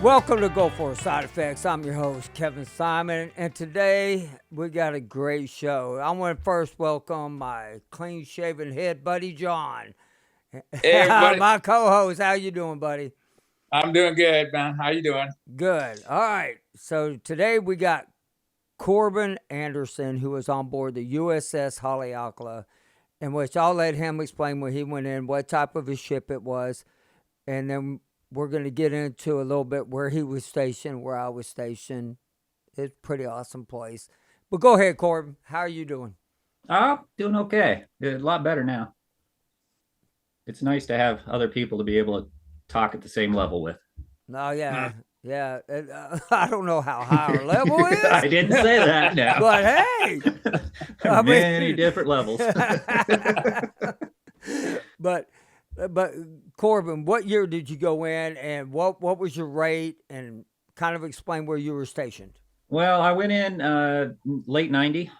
Welcome to Go For Side Effects. I'm your host, Kevin Simon, and today we got a great show. I want to first welcome my clean-shaven head buddy, John. Hey, everybody. My co-host. How you doing, buddy? I'm doing good, man. How you doing? Good. All right. So today we got Corbin Anderson, who was on board the USS Haleakala, in which I'll let him explain when he went in, what type of a ship it was, and then we're going to get into a little bit where he was stationed, where I was stationed. It's a pretty awesome place. But go ahead, Corbin. How are you doing? Doing okay. A lot better now. It's nice to have other people to be able to talk at the same level with. No, yeah. Yeah. I don't know how high our level is. I didn't say that now. But hey. Many different levels. But Corbin, what year did you go in, and what was your rate, and kind of explain where you were stationed? Well, I went in late 90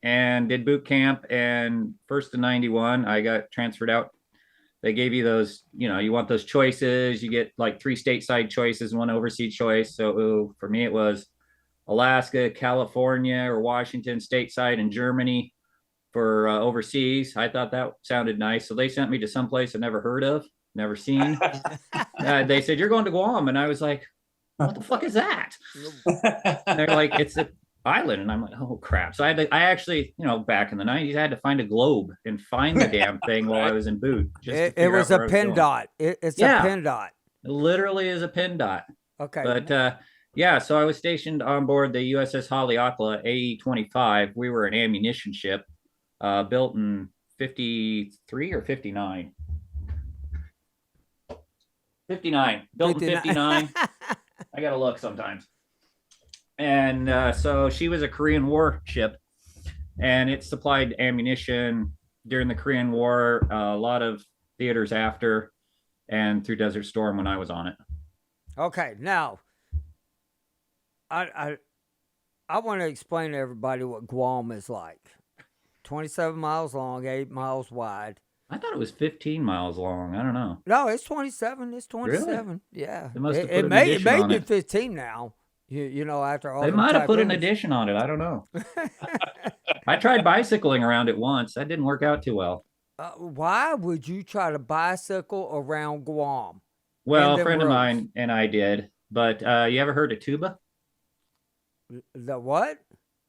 and did boot camp, and first of 91, I got transferred out. They gave you those, you want those choices. You get like 3 stateside choices, 1 overseas choice. So for me, it was Alaska, California, or Washington stateside, and Germany for overseas. I thought that sounded nice. So they sent me to some place I've never heard of, never seen. They said, "You're going to Guam." And I was like, "What the fuck is that?" And they're like, "It's an island." And I'm like, "Oh crap." So I actually, back in the 90s, I had to find a globe and find the damn thing while I was in boot. It was a pin dot. It's a pin dot. It literally is a pin dot. Okay. But so I was stationed on board the USS Haleakala AE-25. We were an ammunition ship. Built in 53 or 59. 59. Built in 59. I gotta look sometimes. And so she was a Korean War ship, and it supplied ammunition during the Korean War, a lot of theaters after, and through Desert Storm when I was on it. Okay, now I want to explain to everybody what Guam is like. 27 miles long, 8 miles wide. I thought it was 15 miles long. I don't know. No, it's 27. It's 27. Really? Yeah. They must have put It an may addition on be it. 15 now. After all They might have put an addition on it. I don't know. I tried bicycling around it once. That didn't work out too well. Why would you try to bicycle around Guam? Well, a friend of mine and I did. But you ever heard of tuba? The what?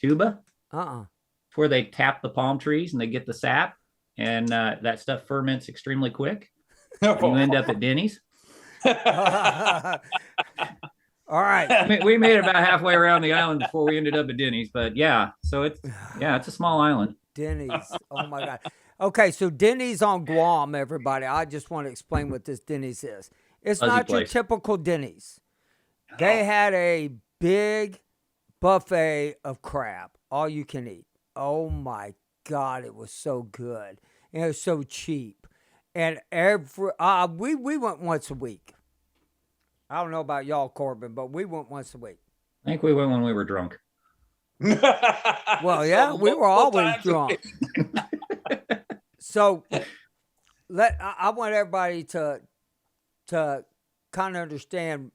Tuba? Uh-uh. It's where they tap the palm trees and they get the sap, and that stuff ferments extremely quick. And you end up at Denny's. All right. We made it about halfway around the island before we ended up at Denny's. But yeah, so it's a small island. Denny's. Oh my God. Okay, so Denny's on Guam, everybody. I just want to explain what this Denny's is. It's Fuzzy not your place. typical Denny's. They had a big buffet of crab, all you can eat. Oh my God, it was so good. And it was so cheap. And we went once a week. I don't know about y'all, Corbin, but we went once a week. I think we went when we were drunk. Well, yeah, we were always drunk. So I want everybody to kind of understand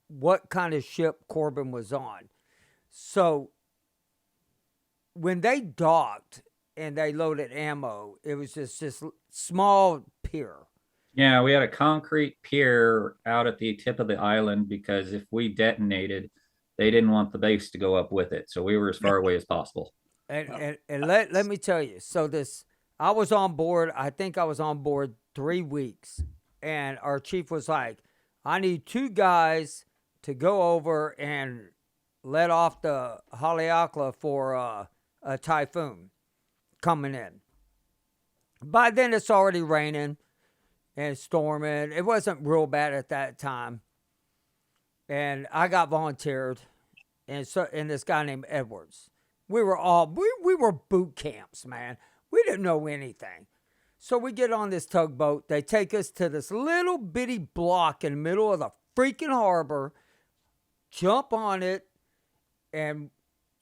what kind of ship Corbin was on. So when they docked and they loaded ammo, it was just this small pier. Yeah, we had a concrete pier out at the tip of the island because if we detonated, they didn't want the base to go up with it. So we were as far away as possible. And let me tell you, so I was on board, I think I was on board 3 weeks. And our chief was like, I need 2 guys to go over and let off the Haleakala for a typhoon coming in. By then it's already raining and storming. It wasn't real bad at that time. And I got volunteered, and this guy named Edwards. We were boot camps, man. We didn't know anything. So we get on this tugboat. They take us to this little bitty block in the middle of the freaking harbor, jump on it, and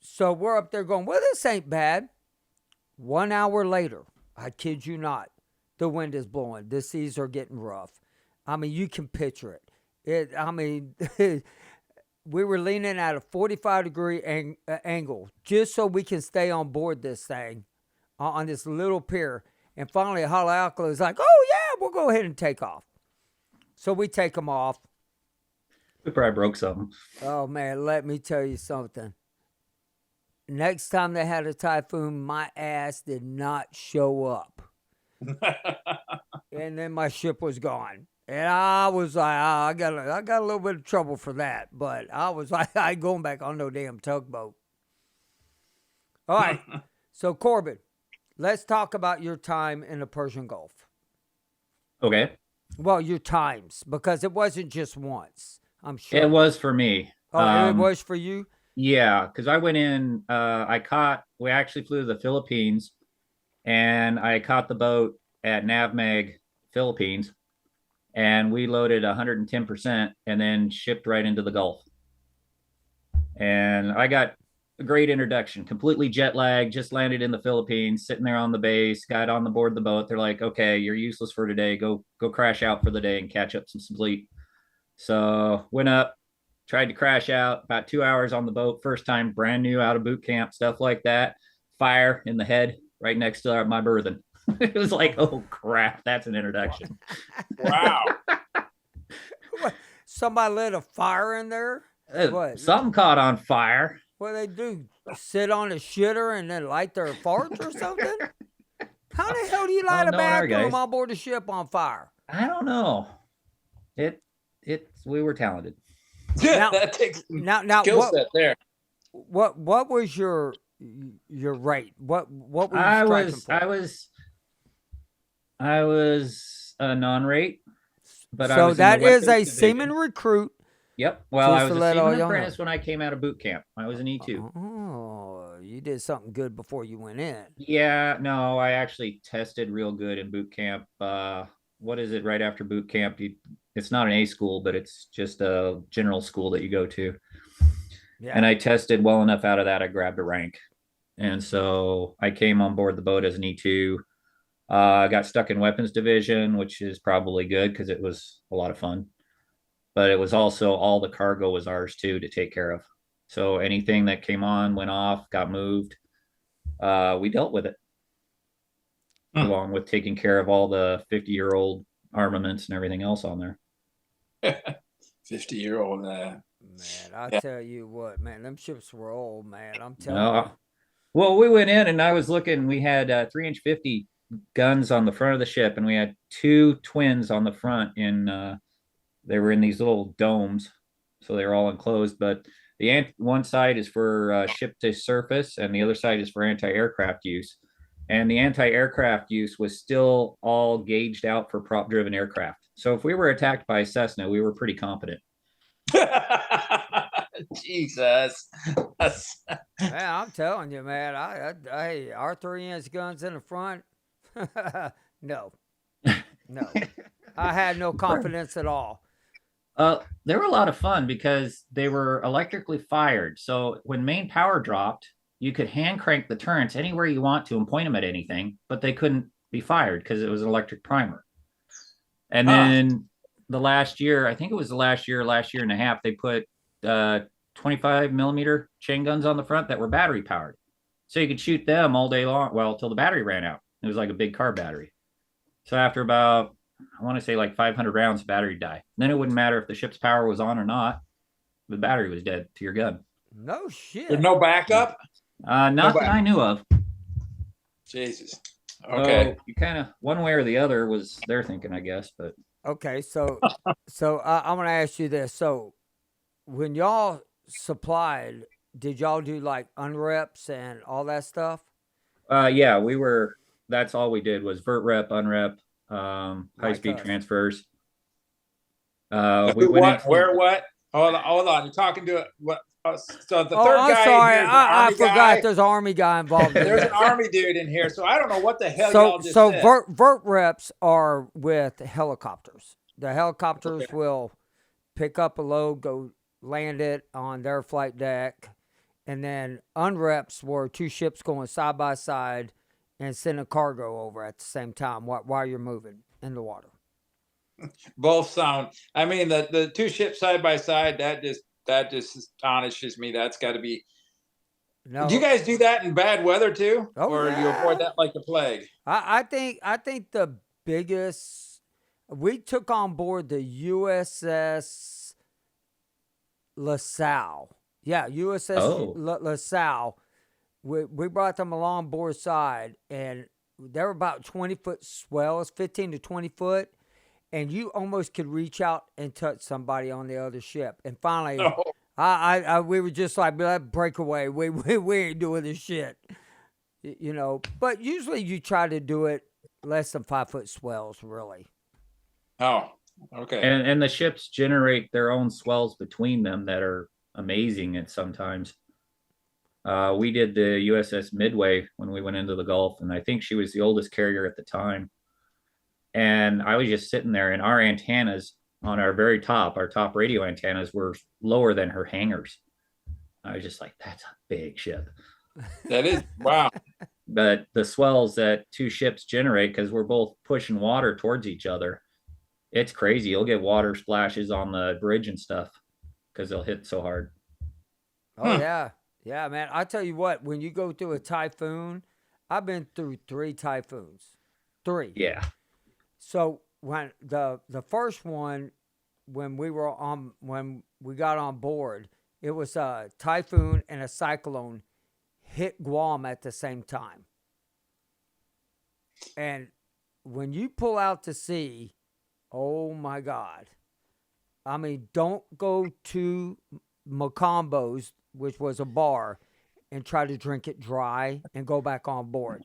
so we're up there going, well, this ain't bad. 1 hour later, I kid you not, the wind is blowing. The seas are getting rough. I mean, you can picture it. I mean, we were leaning at a 45-degree angle just so we can stay on board this thing on this little pier. And finally, Haleakala is like, oh, yeah, we'll go ahead and take off. So we take them off. We probably broke something. Oh, man, let me tell you something. Next time they had a typhoon, my ass did not show up. And then my ship was gone. And I was like, I got a little bit of trouble for that. But I was like, I ain't going back on no damn tugboat. All right. So, Corbin, let's talk about your time in the Persian Gulf. Okay. Well, your times, because it wasn't just once, I'm sure. It was for me. Oh, it was for you? Yeah, because I went in, we actually flew to the Philippines, and I caught the boat at Navmeg, Philippines, and we loaded 110% and then shipped right into the Gulf. And I got a great introduction, completely jet lagged, just landed in the Philippines, sitting there on the base, got on the board of the boat. They're like, okay, you're useless for today. Go crash out for the day and catch up some sleep. So went up, tried to crash out, about 2 hours on the boat, first time, brand new, out of boot camp, stuff like that. Fire in the head right next to my berthing. It was like, oh crap, that's an introduction. Wow. Somebody lit a fire in there? What? Something caught on fire. What they do? Sit on a shitter and then light their farts or something? How the hell do you light a bathroom on board a ship on fire? I don't know. We were talented. Yeah, that takes now skill set there. What was your rate? What were you striking for? I was a non-rate, but so that is a seaman recruit. Yep. Well, I was a seaman apprentice when I came out of boot camp. I was an E2. Oh, you did something good before you went in. Yeah, no, I actually tested real good in boot camp. What is it right after boot camp? It's not an A school, but it's just a general school that you go to. Yeah. And I tested well enough out of that, I grabbed a rank. And so I came on board the boat as an E2. I got stuck in weapons division, which is probably good because it was a lot of fun. But it was also all the cargo was ours too to take care of. So anything that came on, went off, got moved, we dealt with it. Along with taking care of all the 50-year-old armaments and everything else on there. 50-year-old. Man, I tell you what, man, them ships were old, man. I'm telling you. Well, we went in and I was looking, we had 3-inch 50 guns on the front of the ship, and we had 2 twins on the front they were in these little domes, so they were all enclosed, but one side is for ship to surface and the other side is for anti-aircraft use. And the anti-aircraft use was still all gauged out for prop-driven aircraft. So if we were attacked by a Cessna, we were pretty competent. Jesus. Man, I'm telling you, man. Hey, our 3-inch guns in the front. No. I had no confidence at all. They were a lot of fun because they were electrically fired. So when main power dropped, you could hand crank the turrets anywhere you want to and point them at anything, but they couldn't be fired because it was an electric primer. And then the last year, I think it was the last year and a half, they put 25 millimeter chain guns on the front that were battery powered. So you could shoot them all day long, well, till the battery ran out. It was like a big car battery. So after about, I want to say like 500 rounds, the battery died. Then it wouldn't matter if the ship's power was on or not. The battery was dead to your gun. No shit. There's no backup? Not that I knew of. Jesus. Okay. So you kind of, one way or the other was their thinking, I guess. But okay, so I'm gonna ask you this. So when y'all supplied, did y'all do like unreps and all that stuff? Yeah, that's all we did was vert rep, unrep, high speed transfers. Where what? Hold on. You're talking to what? So the third guy. Sorry, I forgot. There's an Army guy involved. There's an Army dude in here, so I don't know what the hell y'all just said. So vert reps are with helicopters. The helicopters will pick up a load, go land it on their flight deck, and then unreps were 2 ships going side by side and sending cargo over at the same time while you're moving in the water. Both sound. I mean, the two ships side by side. That just astonishes me. That's got to be. Do you No. guys do that in bad weather too, Oh or do you avoid yeah. that like the plague? I think the biggest we took on board the USS LaSalle. Yeah, USS Oh, LaSalle. We brought them along board side, and they were about 20-foot swells, 15 to 20 foot, and you almost could reach out and touch somebody on the other ship. And finally, No. we were just like, break away. We ain't doing this shit, you know. But usually you try to do it less than 5 foot swells, really. Oh, okay. and the ships generate their own swells between them that are amazing at sometimes. We did the USS Midway when we went into the Gulf, and I think she was the oldest carrier at the time. And I was just sitting there, and our antennas on our top radio antennas were lower than her hangars. I was just like, that's a big ship. That is wow. But the swells that two ships generate, because we're both pushing water towards each other, it's crazy. You'll get water splashes on the bridge and stuff because they'll hit so hard. Oh yeah, yeah, man. I tell you what, when you go through a typhoon, I've been through 3 typhoons, three. Yeah. So when the first one, when we got on board, it was a typhoon and a cyclone hit Guam at the same time. And when you pull out to sea, oh my God. I mean, don't go to Macombo's, which was a bar, and try to drink it dry and go back on board.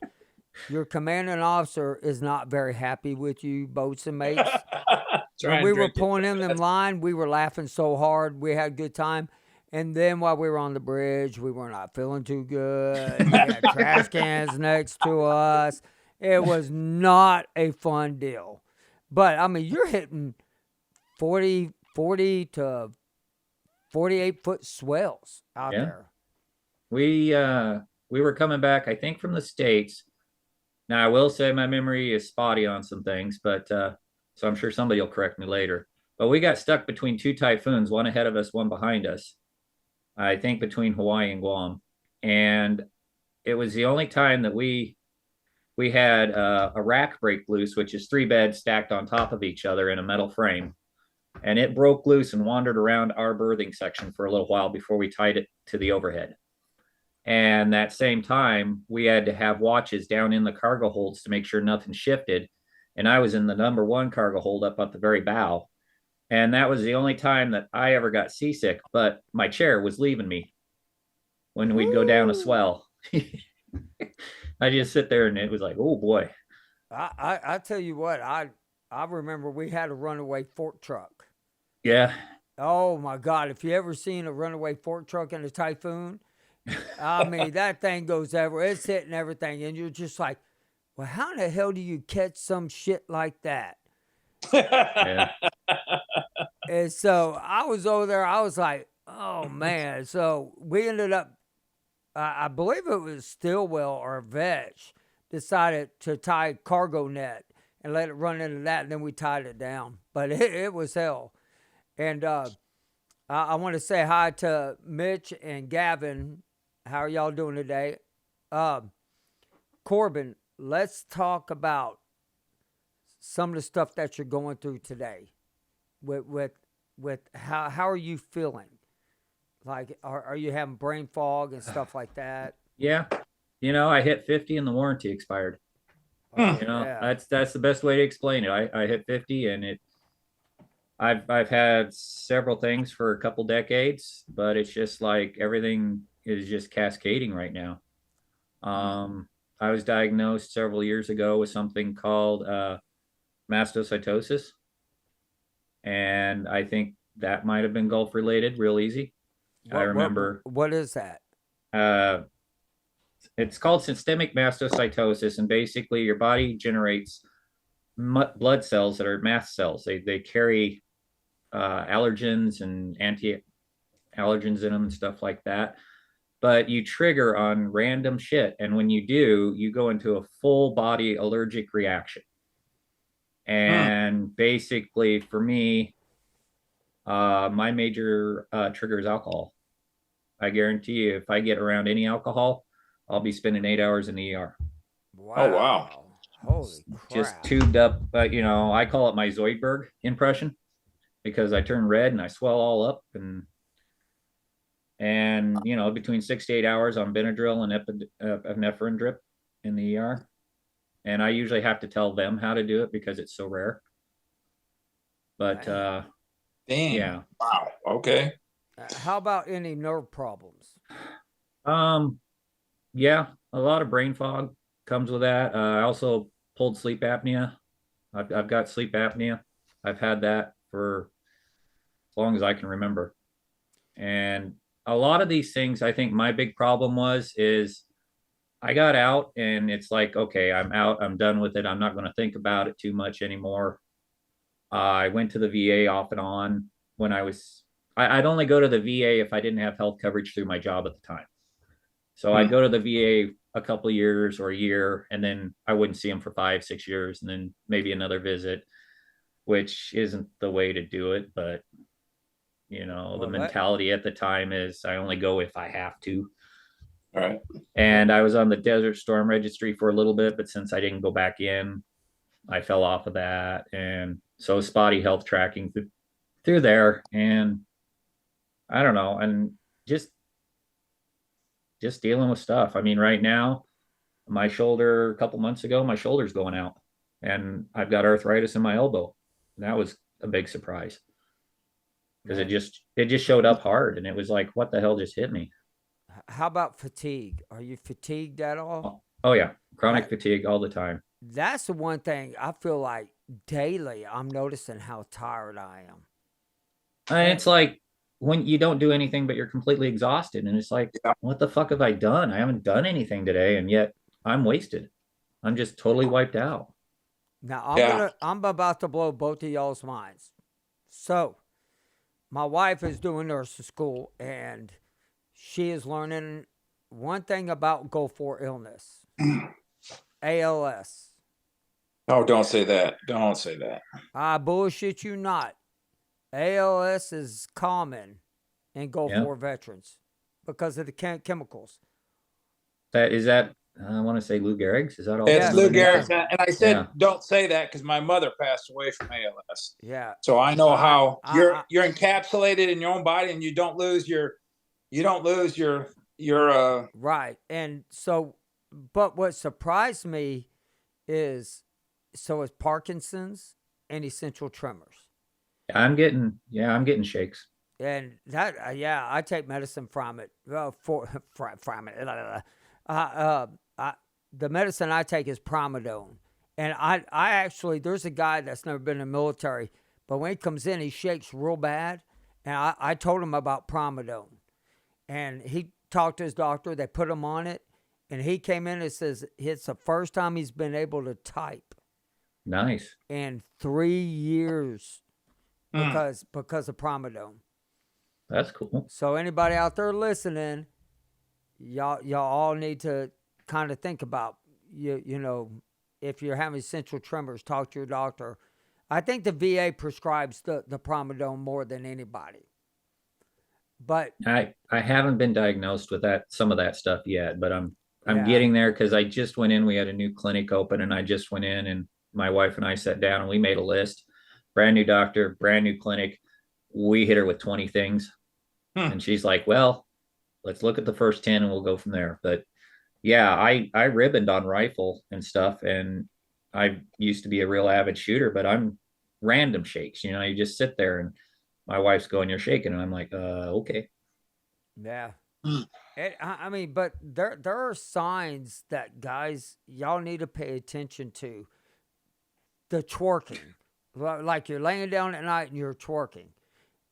Your commanding officer is not very happy with you, boats and mates. Try When and we were drink it. pulling in them line, we were laughing so hard. We had a good time. And then while we were on the bridge, we were not feeling too good. We had trash cans next to us. It was not a fun deal. But, I mean, you're hitting 40 to 48-foot swells out Yeah. there. We were coming back, I think, from the States. Now I will say my memory is spotty on some things, but so I'm sure somebody will correct me later. But we got stuck between two typhoons, one ahead of us, one behind us. I think between Hawaii and Guam, and it was the only time that we had a rack break loose, which is three beds stacked on top of each other in a metal frame, and it broke loose and wandered around our berthing section for a little while before we tied it to the overhead. And that same time, we had to have watches down in the cargo holds to make sure nothing shifted. And I was in the number one cargo hold up at the very bow. And that was the only time that I ever got seasick, but my chair was leaving me when we'd go down a swell. I just sit there and it was like, oh boy. I tell you what, I remember we had a runaway fork truck. Yeah. Oh my God! If you ever seen a runaway fork truck in a typhoon, I mean that thing goes everywhere. It's hitting everything, and you're just like, well, how in the hell do you catch some shit like that? Yeah. And so I was over there. I was like, oh man. So we ended up, I believe it was Stillwell or Vetch, decided to tie cargo net and let it run into that, and then we tied it down. But it was hell. And I want to say hi to Mitch and Gavin. How are y'all doing today? Corbin, let's talk about some of the stuff that you're going through today. With how are you feeling? Like, are you having brain fog and stuff like that? Yeah. I hit 50 and the warranty expired. Oh, Yeah. That's the best way to explain it. I hit 50 and I've had several things for a couple decades, but it's just like everything is just cascading right now. I was diagnosed several years ago with something called mastocytosis, and I think that might have been Gulf related, real easy. I remember. What is that? Uh, it's called systemic mastocytosis, and basically your body generates blood cells that are mast cells. They carry allergens and anti-allergens in them and stuff like that. But you trigger on random shit, and when you do, you go into a full body allergic reaction. And basically for me, my major trigger is alcohol. I guarantee you, if I get around any alcohol, I'll be spending 8 hours in the ER. Oh, wow. Holy Just crap. tubed up. But I call it my Zoidberg impression because I turn red and I swell all up, and between 6 to 8 hours on Benadryl and epinephrine drip in the ER. And I usually have to tell them how to do it because it's so rare. But Man. Damn. yeah. Wow. Okay. How about any nerve problems? Yeah, a lot of brain fog comes with that. I also pulled sleep apnea. I've got sleep apnea. I've had that for as long as I can remember. And a lot of these things, I think my big problem is I got out and it's like, okay, I'm out. I'm done with it. I'm not going to think about it too much anymore. I went to the VA off and on when I'd only go to the VA if I didn't have health coverage through my job at the time. So I'd go to the VA a couple of years or a year, and then I wouldn't see them for 5, 6 years, and then maybe another visit, which isn't the way to do it. But the mentality at the time is I only go if I have to. All right. And I was on the Desert Storm Registry for a little bit, but since I didn't go back in, I fell off of that. And so spotty health tracking through there. And I don't know. And just dealing with stuff. I mean, right now, my shoulder, a couple months ago, my shoulder's going out and I've got arthritis in my elbow. And that was a big surprise because it just showed up hard. And it was like, what the hell just hit me? How about fatigue? Are you fatigued at all? Oh yeah. Chronic fatigue all the time. That's the one thing I feel like daily I'm noticing how tired I am. And it's like when you don't do anything, but you're completely exhausted. And it's like, what the fuck have I done? I haven't done anything today. And yet I'm wasted. I'm just totally wiped out. Now I'm about to blow both of y'all's minds. So my wife is doing nursing school and she is learning one thing about go for illness. ALS. Oh, don't say that. Don't say that. I bullshit you not. ALS is common in Gulf War veterans because of the chemicals. I want to say Lou Gehrig's. Is that all? It's Lou Gehrig's. And I said, don't say that because my mother passed away from ALS. Yeah. So I know how you're encapsulated in your own body and you don't lose your right. And so, but what surprised me is, so it's Parkinson's and essential tremors. I'm getting shakes. And that, I take medicine from it. From it. The medicine I take is Promadone. And I actually, there's a guy that's never been in the military, but when he comes in, he shakes real bad. And I told him about Promadone. And he talked to his doctor. They put him on it. And he came in and says it's the first time he's been able to type. Nice. In 3 years because of Promadone. That's cool. So anybody out there listening, y'all all need to kind of think about, if you're having essential tremors, talk to your doctor. I think the VA prescribes the Promadone more than anybody. But I haven't been diagnosed with some of that stuff yet, but I'm getting there because I just went in. We had a new clinic open and I just went in and my wife and I sat down and we made a list. Brand new doctor, brand new clinic. We hit her with 20 things. And she's like, well, let's look at the first 10 and we'll go from there. But yeah, I ribboned on rifle and stuff. And I used to be a real avid shooter, but I'm random shakes. You just sit there and my wife's going, you're shaking. And I'm like, okay. Yeah. I mean, but there are signs that guys, y'all need to pay attention to. The twerking. Like you're laying down at night and you're twerking.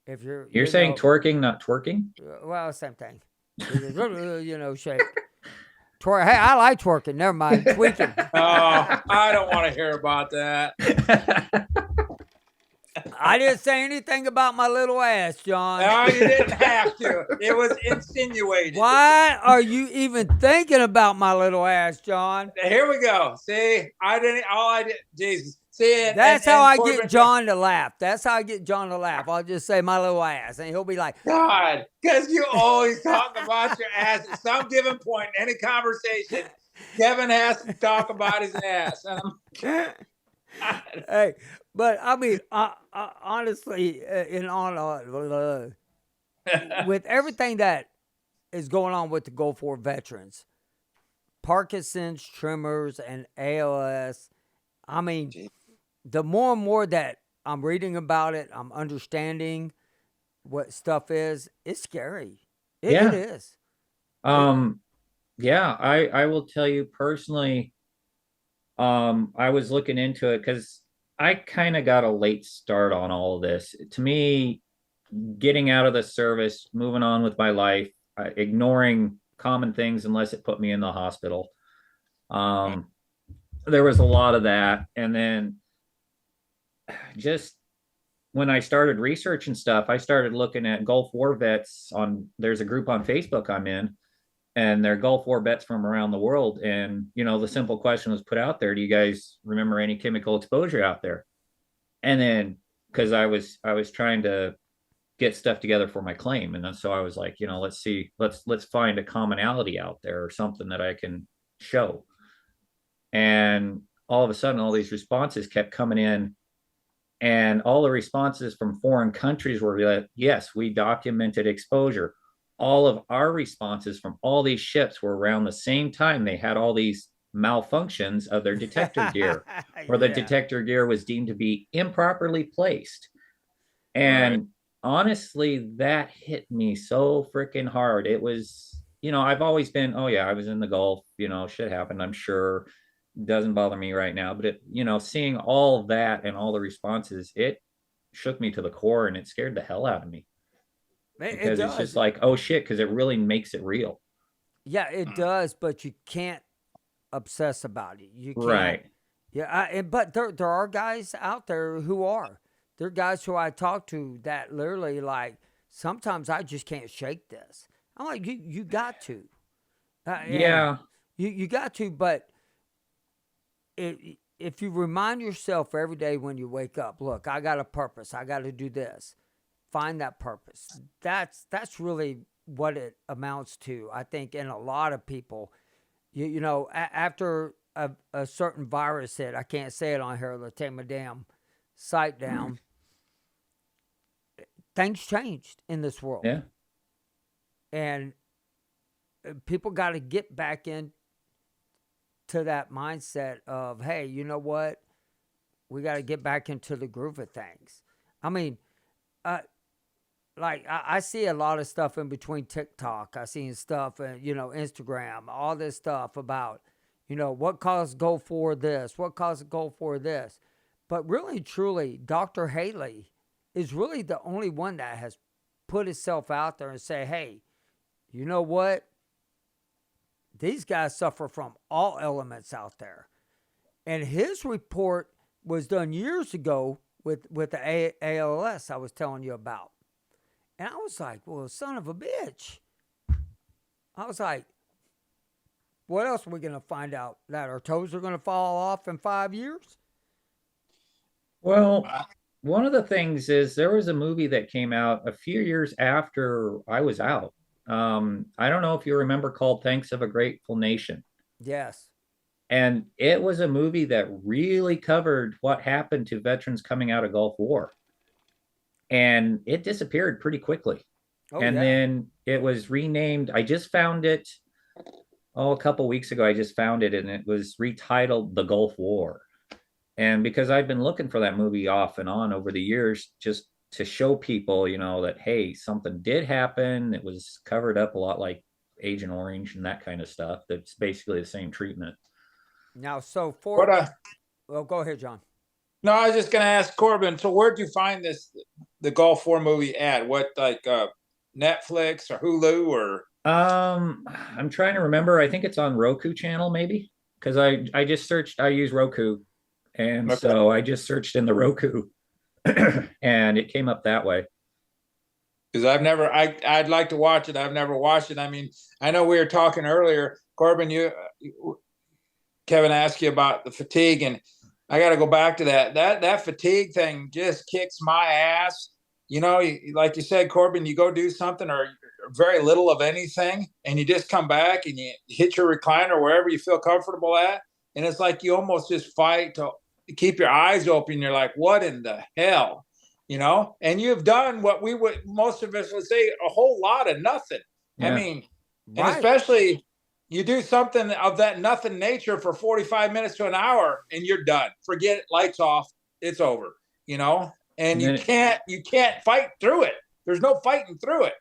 If you're saying twerking, not twerking? Well, same thing. Shake. Twerk. Hey, I like twerking. Never mind. Tweaking. Oh, I don't want to hear about that. I didn't say anything about my little ass, John. No, you didn't have to. It was insinuated. Why are you even thinking about my little ass, John? Here we go. See, Jesus. See, That's how I Corbin, get John to laugh. That's how I get John to laugh. I'll just say my little ass, and he'll be like, God, because you always talk about your ass at some given point in any conversation. Kevin has to talk about his ass. And "Hey," but I mean, honestly, in on with everything that is going on with the Gulf War veterans, Parkinson's, tremors, and ALS. I mean, the more and more that I'm reading about it, I'm understanding what stuff is. It's scary. It Yeah. is. Yeah, I will tell you personally, I was looking into it because I kind of got a late start on all of this. To me, getting out of the service, moving on with my life, ignoring common things unless it put me in the hospital. There was a lot of that. And then just when I started researching stuff, I started looking at Gulf War vets on, there's a group on Facebook I'm in, and they're Gulf War vets from around the world. And, you know, the simple question was put out there, do you guys remember any chemical exposure out there? And then, because I was trying to get stuff together for my claim. And then, so I was like, you know, let's find a commonality out there or something that I can show. And all of a sudden, all these responses kept coming in. And all the responses from foreign countries were that, yes, we documented exposure. All of our responses from all these ships were around the same time. They had all these malfunctions of their detector gear, or the detector gear was deemed to be improperly placed. And honestly, that hit me so freaking hard. It was, you know, I've always been, oh yeah, I was in the Gulf, you know, shit happened, I'm sure. Doesn't bother me right now. But it, you know, seeing all that and all the responses, it shook me to the core and it scared the hell out of me. Because it's just like, oh shit, because it really makes it real. Yeah, it does, but you can't obsess about it. You can't. Right. Yeah, but there are guys out there who are. There are guys who I talk to that literally like, sometimes I just can't shake this. I'm like, you got to. Yeah. You got to, but if you remind yourself every day when you wake up, look, I got a purpose. I got to do this. Find that purpose. That's really what it amounts to. I think in a lot of people, you know, after a certain virus hit, I can't say it on here, they'll take my damn site down. Things changed in this world. Yeah. And people got to get back in to that mindset of, hey, you know what? We got to get back into the groove of things. I mean, like I see a lot of stuff in between TikTok. I seen stuff, you know, Instagram, all this stuff about, you know, what caused Gulf War this, what caused Gulf War this. But really, truly, Dr. Haley is really the only one that has put itself out there and say, hey, you know what? These guys suffer from all elements out there. And his report was done years ago with the ALS I was telling you about. And I was like, well, son of a bitch. I was like, what else are we going to find out? That our toes are going to fall off in 5 years? Well, one of the things is there was a movie that came out a few years after I was out. I don't know if you remember, called Thanks of a Grateful Nation. Yes. And it was a movie that really covered what happened to veterans coming out of Gulf War. And it disappeared pretty quickly. Then it was renamed. I just found it, a couple weeks ago. I just found it, and it was retitled The Gulf War. And because I've been looking for that movie off and on over the years, just to show people, you know, that, hey, something did happen. It was covered up a lot like Agent Orange and that kind of stuff. That's basically the same treatment. Now, so well, go ahead, John. No, I was just going to ask Corbin. So, where'd you find the Gulf War movie at? What, like Netflix or Hulu or? I'm trying to remember. I think it's on Roku channel, maybe, because I just searched. I use Roku, and so I just searched in the Roku, and it came up that way. Because I'd like to watch it. I've never watched it. I mean, I know we were talking earlier, Corbin. Kevin asked you about the fatigue, and I got to go back to that. That fatigue thing just kicks my ass. You know, like you said, Corbin, you go do something or very little of anything, and you just come back and you hit your recliner wherever you feel comfortable at, and it's like you almost just fight to keep your eyes open. You're like, what in the hell? You know, and you've done what we would most of us would say a whole lot of nothing. I Yeah. mean, and Right. especially you do something of that nothing nature for 45 minutes to an hour and you're done. Forget it, lights off, it's over, you know? And And then you can't fight through it. There's no fighting through it.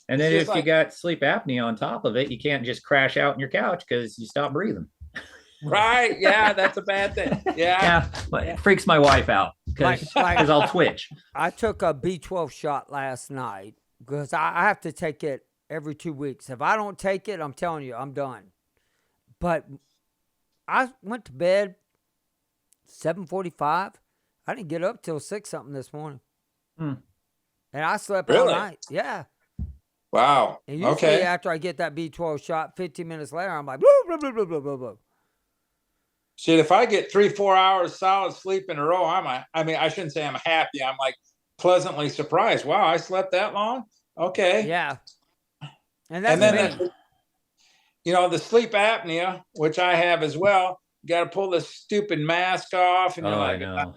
and It's then just if you like, got sleep apnea on top of it, you can't just crash out on your couch because you stop breathing. right, yeah, that's a bad thing. Yeah. Yeah, but it freaks my wife out because I'll twitch. I took a B12 shot last night because I have to take it every 2 weeks. If I don't take it, I'm telling you, I'm done. But I went to bed 7:45. I didn't get up till 6 something this morning. And I slept all Really? night. Yeah. Wow. And usually Okay. after I get that B12 shot, 15 minutes later, I'm like, blah, blah, blah, blah, blah, blah, blah. Shit, if I get 3-4 hours solid sleep in a row, I mean, I shouldn't say I'm happy. I'm like pleasantly surprised. Wow, I slept that long? Okay. Yeah. And that's And then me. you know, the sleep apnea, which I have as well, you got to pull this stupid mask off. And you're I like, know.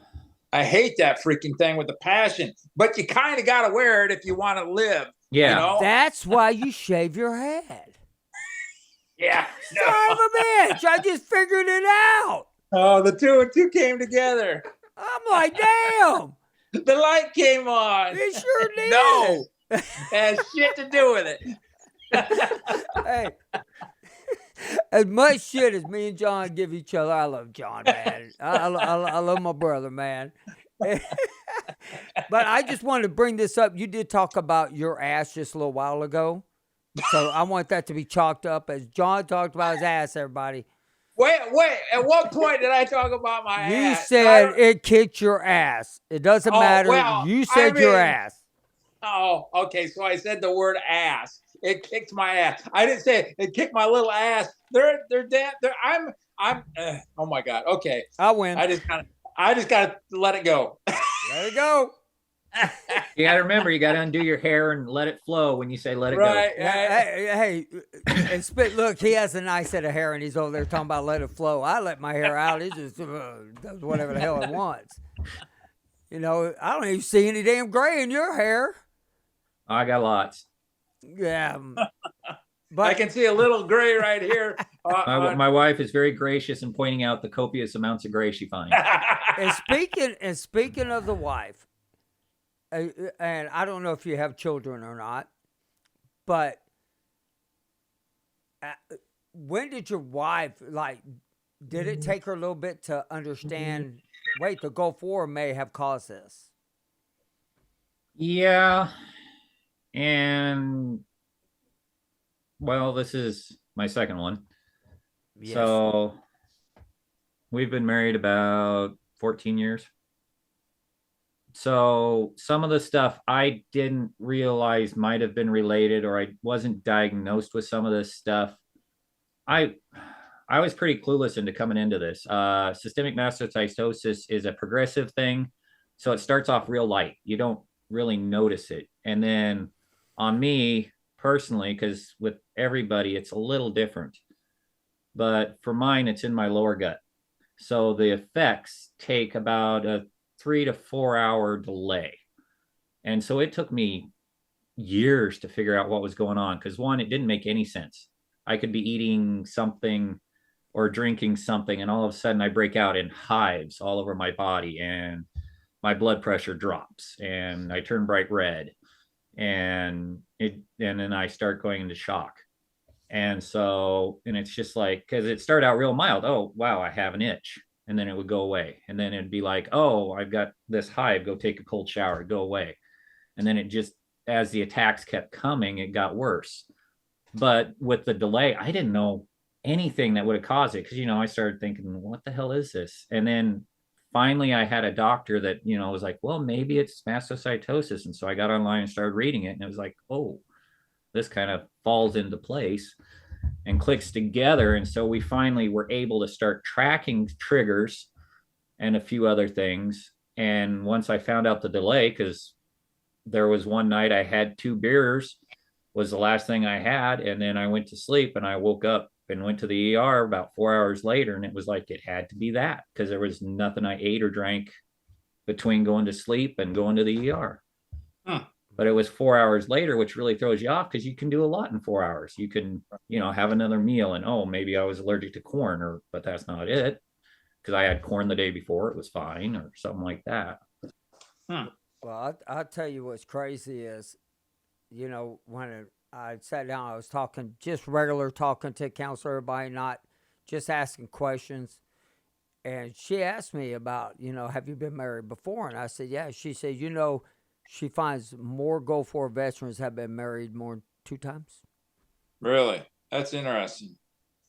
I hate that freaking thing with a passion, but you kind of got to wear it if you want to live. Yeah. You know? That's why you shave your head. Yeah. Son of a bitch. I just figured it out. Oh, the two and two came together. I'm like, damn. The light came on. It sure did. No. It has shit to do with it. Hey. As much shit as me and John give each other, I love John, man. I love my brother, man. But I just wanted to bring this up. You did talk about your ass just a little while ago. So I want that to be chalked up as John talked about his ass, everybody. Wait. At what point did I talk about my ass? You said it kicked your ass. It doesn't matter. Well, you said your ass. Oh, okay. So I said the word ass. It kicked my ass. I didn't say it kicked my little ass. They're dead. Oh my God. Okay. I win. I just gotta let it go. Let it go. You got to remember, you got to undo your hair and let it flow when you say let it Right. go. Hey, and spit. Look, he has a nice set of hair, and he's over there talking about let it flow. I let my hair out. It just does whatever the hell it wants. You know, I don't even see any damn gray in your hair. I got lots. Yeah, But I can see a little gray right here. My wife is very gracious in pointing out the copious amounts of gray she finds. and speaking of the wife, and I don't know if you have children or not, but when did your wife did it take her a little bit to understand? Wait, the Gulf War may have caused this. Yeah. And well, this is my second one. Yes. So we've been married about 14 years. So some of the stuff I didn't realize might have been related, or I wasn't diagnosed with some of this stuff. I was pretty clueless into coming into this. Systemic mastocytosis is a progressive thing. So it starts off real light. You don't really notice it. And then on me personally, because with everybody, it's a little different. But for mine, it's in my lower gut. So the effects take about a 3 to 4 hour delay. And so it took me years to figure out what was going on. Because one, it didn't make any sense. I could be eating something or drinking something, and all of a sudden I break out in hives all over my body, and my blood pressure drops, and I turn bright red, and then I start going into shock. And so, and it's just like, because it started out real mild. Oh, wow, I have an itch. And then it would go away. And then it'd be like, oh, I've got this hive, go take a cold shower, go away. And then it just, as the attacks kept coming, it got worse. But with the delay, I didn't know anything that would have caused it. Because, I started thinking, what the hell is this? And then finally I had a doctor that, was like, well, maybe it's mastocytosis. And so I got online and started reading it. And it was like, oh, this kind of falls into place and clicks together. And so we finally were able to start tracking triggers and a few other things. And once I found out the delay, because there was one night I had 2 beers, was the last thing I had. And then I went to sleep and I woke up and went to the ER about 4 hours later. And it was like, it had to be that, because there was nothing I ate or drank between going to sleep and going to the ER. Huh. But it was 4 hours later, which really throws you off, because you can do a lot in 4 hours. You can, have another meal and, oh, maybe I was allergic to corn, but that's not it. Because I had corn the day before, it was fine, or something like that. Huh. Well, I'll tell you what's crazy is, when I sat down, I was talking, just regular talking to counselor, everybody, not just asking questions. And she asked me about, have you been married before? And I said, yeah. She said, she finds more Gulf War veterans have been married more than 2 times. Really? That's interesting.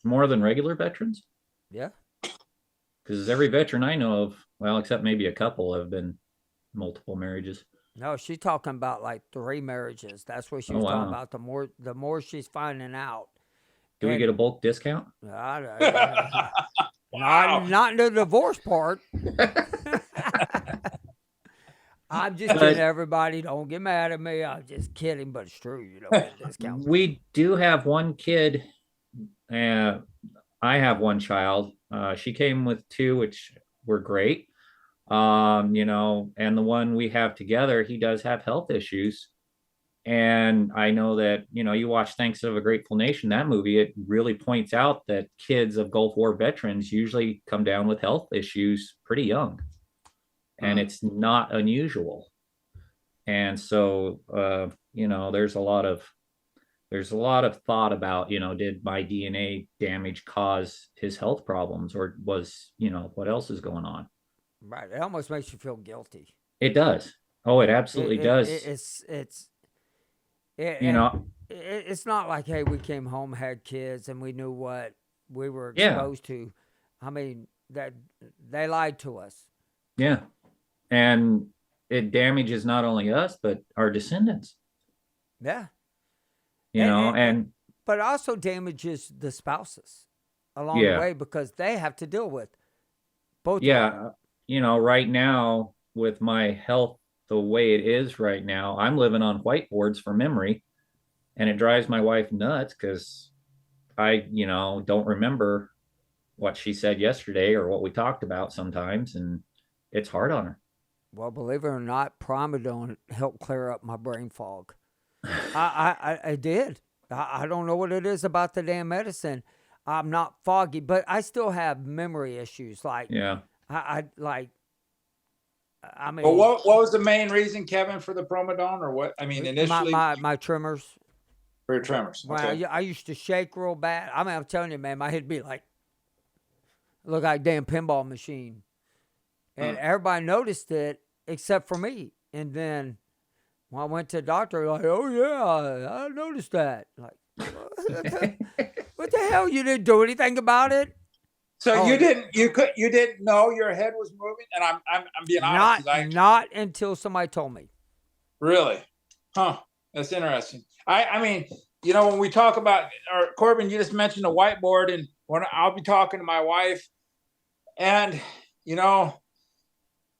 More than regular veterans? Yeah. Because every veteran I know of, well, except maybe a couple, have been multiple marriages. No, she's talking about like 3 marriages. That's what she was talking about. The more she's finding out. Do we get a bulk discount? Wow. Not in the divorce part. I'm just kidding, everybody. Don't get mad at me. I'm just kidding, but it's true. You don't get a discount. We do have one kid. I have one child. She came with 2, which were great. And the one we have together, he does have health issues. And I know that, you watch Thanks of a Grateful Nation, that movie, it really points out that kids of Gulf War veterans usually come down with health issues pretty young. And it's not unusual. And so, there's a lot of thought about, did my DNA damage cause his health problems, or was, what else is going on? Right. It almost makes you feel guilty. It does. Oh, it absolutely does. It's not like, hey, we came home, had kids, and we knew what we were exposed to. I mean, that they lied to us. Yeah. And it damages not only us, but our descendants. Yeah. But also damages the spouses along the way, because they have to deal with both. Yeah. Right now, with my health the way it is right now, I'm living on whiteboards for memory, and it drives my wife nuts, because I, don't remember what she said yesterday or what we talked about sometimes, and it's hard on her. Well, believe it or not, Primadone helped clear up my brain fog. I did. I don't know what it is about the damn medicine. I'm not foggy, but I still have memory issues. Like, I mean, well, what was the main reason, Kevin, for the Promodone, or what? I mean, initially, my tremors. For your tremors. Okay. Well, I used to shake real bad. I mean, I'm telling you, man, my head be like, look like a damn pinball machine. And everybody noticed it except for me. And then when I went to the doctor, like, oh yeah, I noticed that. Like, what the hell? You didn't do anything about it? So you didn't know your head was moving? And I'm being honest. Not until somebody told me. Really? Huh. That's interesting. I mean, when we talk about, or Corbin, you just mentioned a whiteboard, and when I'll be talking to my wife, and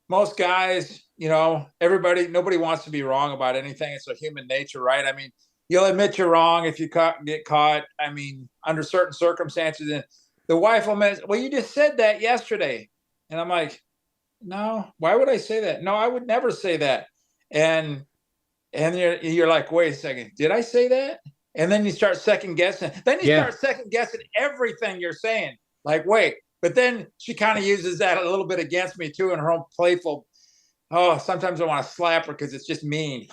most guys, nobody wants to be wrong about anything. It's a human nature, right? I mean, you'll admit you're wrong if you get caught. I mean, under certain circumstances, and the wife will mention, well, you just said that yesterday. And I'm like, no, why would I say that? No, I would never say that. And you're like, wait a second, did I say that? And then you start second guessing. Then you start second guessing everything you're saying. Like, wait, but then she kind of uses that a little bit against me too, in her own playful. Oh, sometimes I want to slap her because it's just mean.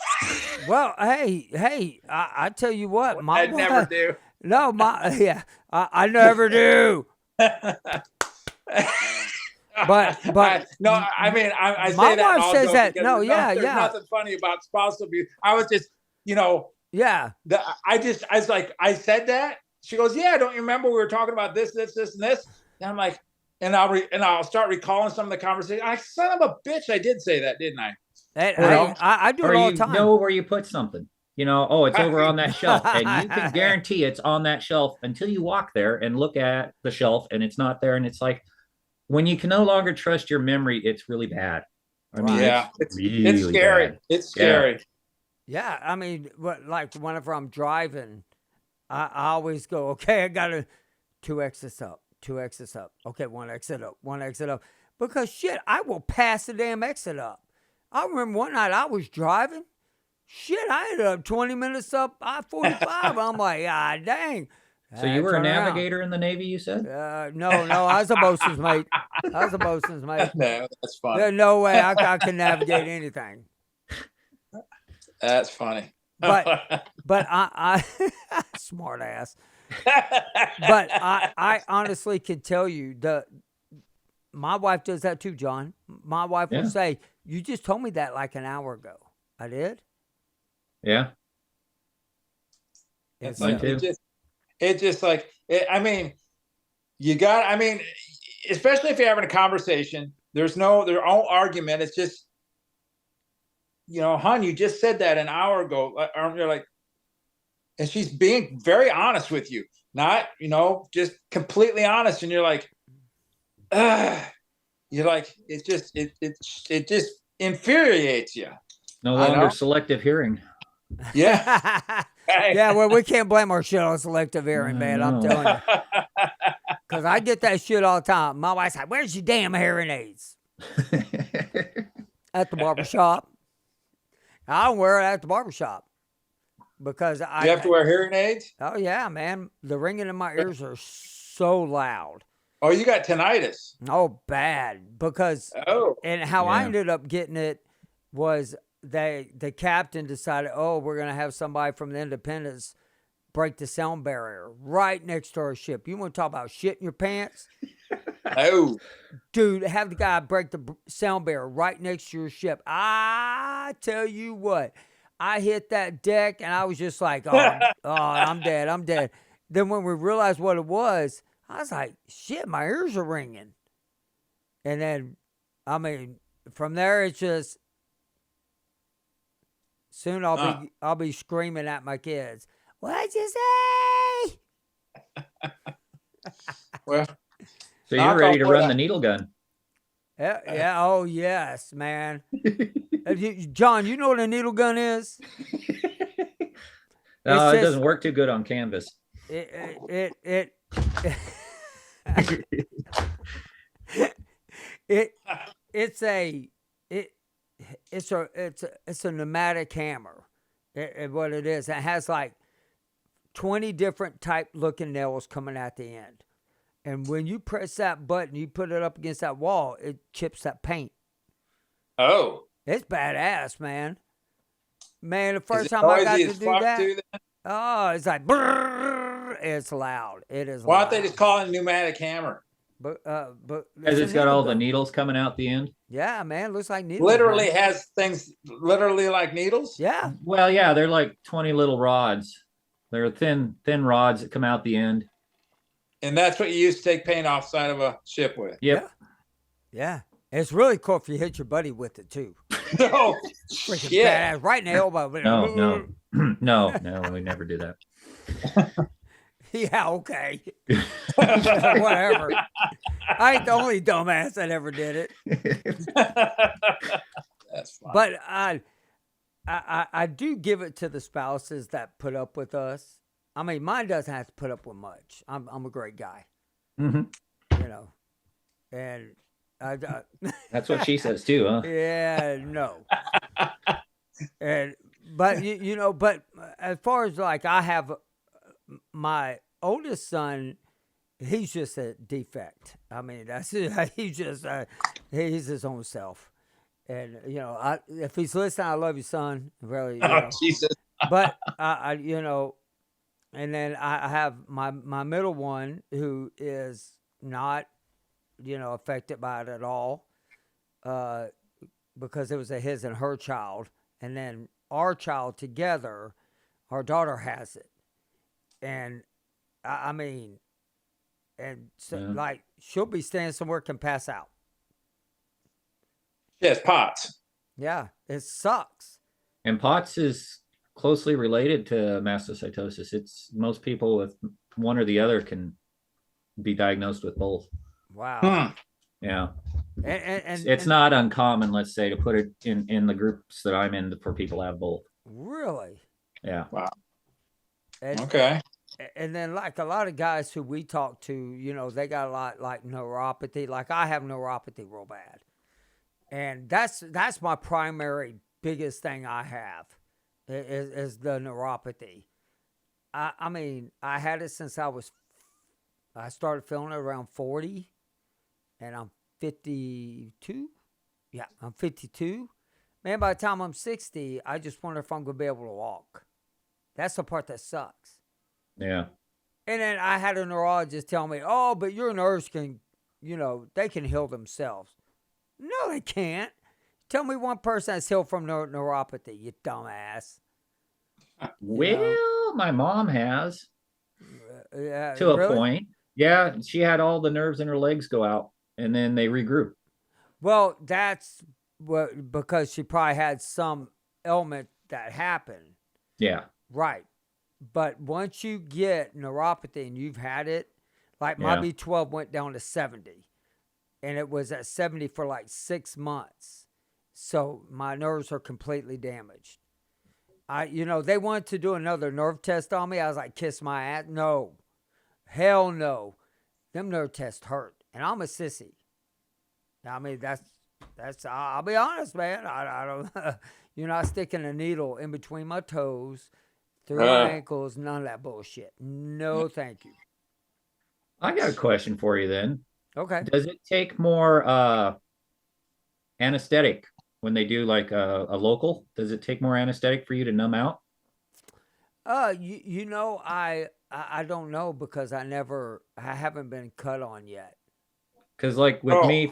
Well, hey, I tell you what, I never do. No, I never do. But no, I mean, I say my that. My wife says that. No, there's nothing funny about spousal abuse. I was just, yeah. I was like, I said that. She goes, yeah, don't you remember we were talking about this, and this? And I'm like, and I'll start recalling some of the conversation. Son of a bitch, I did say that, didn't I? I do it all the time. Know where you put something. It's over on that shelf, and you can guarantee it's on that shelf until you walk there and look at the shelf and it's not there, and it's like, when you can no longer trust your memory, it's really bad. I mean, Yeah, it's it's really scary. bad. It's scary. Yeah, I mean, like whenever I'm driving, I always go, okay, I got to 2x this up, 2x this up. Okay, 1x it up, 1x it up. Because shit, I will pass the damn exit up. I remember one night I was driving. Shit, I ended up 20 minutes up I-45. I'm like, ah, dang. So you were a Turn around. navigator in the Navy, you said? No, I was a bosun's mate. No, that's funny. There's no way I can navigate anything. That's funny. But I smart ass. But I honestly can tell you my wife does that too, John. My wife will say, "You just told me that like an hour ago." I did. Yeah. It's Mine like too. it just like I mean, especially if you're having a conversation, there's no argument. It's just, hon, you just said that an hour ago. You're like, and she's being very honest with you, not, just completely honest. And you're like, it just infuriates you. No longer selective hearing. Yeah. Yeah, well, we can't blame our shit on selective hearing, man. I'm telling you. Because I get that shit all the time. My wife's like, where's your damn hearing aids? At the barbershop. I don't wear it at the barbershop. Because you have to wear hearing aids? Oh, yeah, man. The ringing in my ears are so loud. Oh, you got tinnitus. Oh, bad. Because, and how I ended up getting it was the captain decided, we're going to have somebody from the Independence break the sound barrier right next to our ship. You want to talk about shit in your pants? Oh. Dude, have the guy break the sound barrier right next to your ship. I tell you what, I hit that deck and I was just like, I'm dead. Then when we realized what it was, I was like, shit, my ears are ringing. And then, I mean, from there, it's just, soon I'll be screaming at my kids. What'd you say? Well, so you're ready to run the needle gun. Yeah. Oh, yes, man. John, you know what a needle gun is? No, it doesn't work too good on canvas. It's a pneumatic hammer. What it is, it has like 20 different type looking nails coming at the end. And when you press that button, you put it up against that wall, it chips that paint. Oh. It's badass, man. Man, the first time I got to do that, it's like, brrr, it's loud. It is loud. Why don't they just call it a pneumatic hammer? But because it's got all the needles coming out the end. Yeah, man, looks like needles. Literally has things literally like needles. Yeah. Well, yeah, they're like 20 little rods. They're thin rods that come out the end. And that's what you use to take paint off the side of a ship with. Yep. Yeah. It's really cool if you hit your buddy with it too. No, freaking badass, right in the elbow. No, we never do that. Yeah, okay. Whatever. I ain't the only dumbass that ever did it. That's fine. But I do give it to the spouses that put up with us. I mean, mine doesn't have to put up with much. I'm a great guy. Mm-hmm. And that's what she says too, huh? Yeah, no. But but as far as like I have my oldest son, he's just a defect. I mean, that's it. He's he's his own self. And if he's listening, I love you, son. Really. Jesus. But and then I have my middle one who is not, affected by it at all, because it was a his and her child, and then our child together, our daughter has it, and I mean, and so, like she'll be standing somewhere, can pass out. Yes, POTS. Yeah, it sucks. And POTS is closely related to mastocytosis. It's most people with one or the other can be diagnosed with both. Wow. Yeah. It's And not uncommon, let's say, to put it in the groups that I'm in for people to have both. really, Yeah. Wow. and, Okay. and then like a lot of guys who we talk to, they got a lot like neuropathy. Like I have neuropathy real bad, and that's my primary biggest thing I have is the neuropathy. I mean, I had it since I started feeling it around 40, and I'm 52. Yeah, I'm 52. Man, by the time I'm 60, I just wonder if I'm going to be able to walk. That's the part that sucks. Yeah. And then I had a neurologist tell me, oh, but your nerves can, they can heal themselves. No, they can't. Tell me one person that's healed from neuropathy, you dumbass. Well, my mom has to a Really? point. Yeah, she had all the nerves in her legs go out, and then they regrew. Well, that's because she probably had some ailment that happened. Yeah. Right. But once you get neuropathy and you've had it, like my Yeah. B12 went down to 70, and it was at 70 for like 6 months. So my nerves are completely damaged. They wanted to do another nerve test on me. I was like, kiss my ass. No. Hell no. Them nerve tests hurt. And I'm a sissy. I mean, I'll be honest, man. I don't, you're not sticking a needle in between my toes, through my ankles, none of that bullshit. No, thank you. I got a question for you then. Okay. Does it take more anesthetic when they do like a local? Does it take more anesthetic for you to numb out? I don't know because I haven't been cut on yet. Because like with me,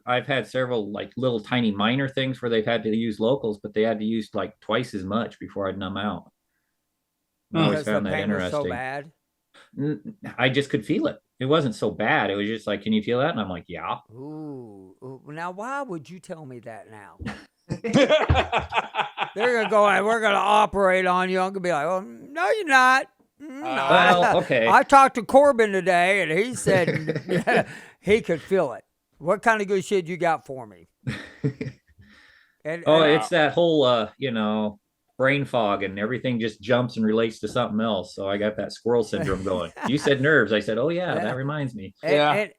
I've had several like little tiny minor things where they've had to use locals, but they had to use like twice as much before I'd numb out. I always Because the found that pain was so interesting. bad. I just could feel it. It wasn't so bad. It was just like, can you feel that? And I'm like, yeah. Ooh. Now, why would you tell me that now? They're going to go, and we're going to operate on you. I'm going to be like, oh, no, you're not. No. Well, okay. I talked to Corbin today, and he said he could feel it. What kind of good shit you got for me? It's that whole, brain fog and everything just jumps and relates to something else. So I got that squirrel syndrome going. You said nerves. I said, oh, yeah. That reminds me. And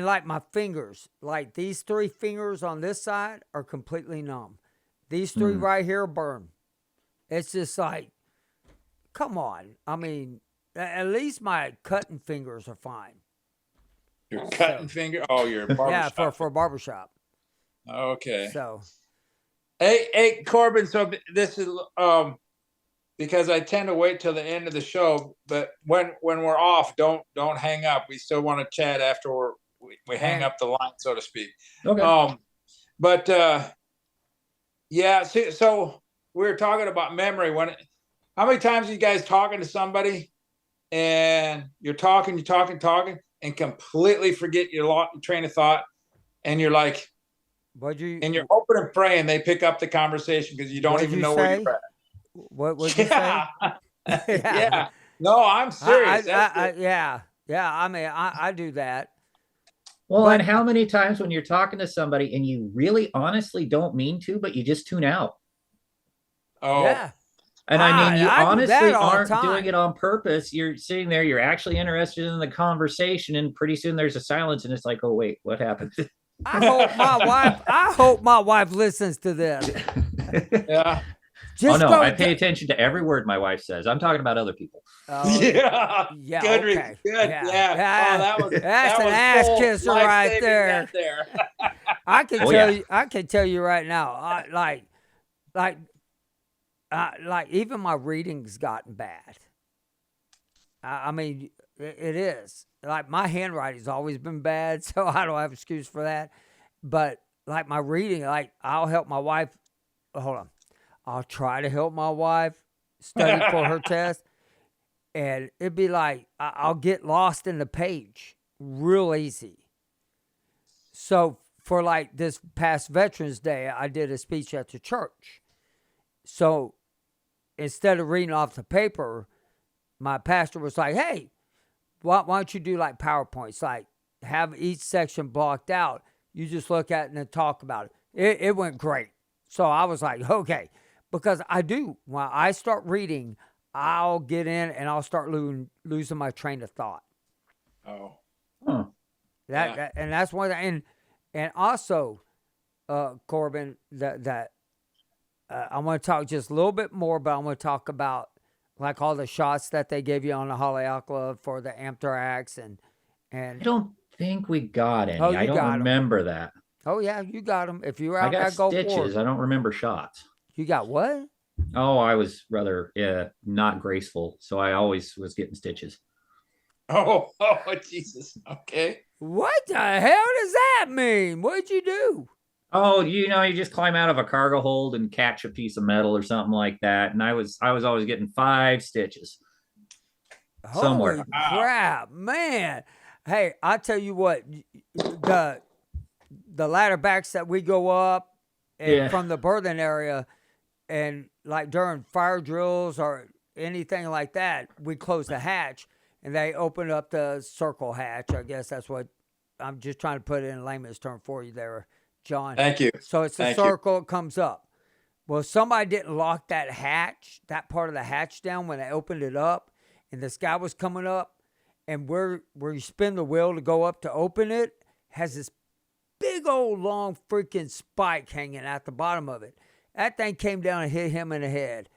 like my fingers, like these 3 fingers on this side are completely numb. These 3 right here burn. It's just like, come on. I mean, at least my cutting fingers are fine. Your cutting finger? Oh, your barbershop. Yeah, for a barbershop. Okay. So. Hey, Corbin. So this is because I tend to wait till the end of the show, but when we're off, don't hang up. We still want to chat after we hang up the line, so to speak. Okay. But yeah. So we were talking about memory. How many times are you guys talking to somebody and you're talking, and completely forget your train of thought, and you're like, and you're hoping and praying they pick up the conversation because you don't even know where you're at. What would you say? Yeah. No, I'm serious. Yeah. I mean, I do that. Well, and how many times when you're talking to somebody and you really honestly don't mean to, but you just tune out? Oh, yeah. And I mean, you honestly aren't doing it on purpose. You're sitting there, you're actually interested in the conversation, and pretty soon there's a silence, and it's like, oh wait, what happened? I hope my wife listens to this. Yeah. I pay attention to every word my wife says. I'm talking about other people. Yeah. Good. Okay. Good. Yeah. Oh, that's an ass kisser right there. I can tell you right now. Like even my reading's gotten bad. I mean, it is. Like my handwriting's always been bad, so I don't have excuse for that. But like my reading, like I'll help my wife. Hold on. I'll try to help my wife study for her test. And it'd be like, I'll get lost in the page real easy. So for like this past Veterans Day, I did a speech at the church. So instead of reading off the paper, my pastor was like, hey, why don't you do like PowerPoints? Like have each section blocked out. You just look at it and then talk about it. It went great. So I was like, okay, because I do. When I start reading, I'll get in and I'll start losing my train of thought. Oh. Huh. That and that's one thing. And also, Corbin, that I want to talk just a little bit more, but I want to talk about like all the shots that they gave you on the Haleakala for the anthrax and I don't think we got any. Oh, you I don't got 'em. remember that. Oh yeah, you got them. If you were I out got at Gulf War, stitches. I don't remember shots. you got what? Oh, I was rather not graceful, so I always was getting stitches. Oh, Jesus. Okay. What the hell does that mean? What'd you do? Oh, you just climb out of a cargo hold and catch a piece of metal or something like that. And I was always getting 5 stitches. Somewhere. Holy crap, man. Hey, I tell you what, the ladder backs that we go up and from the berthing area, and like during fire drills or anything like that, we close the hatch and they open up the circle hatch. I guess that's what I'm just trying to put it in layman's term for you there, John. Thank you. So it's the circle, it comes up. Well, somebody didn't lock that hatch, that part of the hatch down when they opened it up, and this guy was coming up, and where you spin the wheel to go up to open it has this big old long freaking spike hanging at the bottom of it. That thing came down and hit him in the head.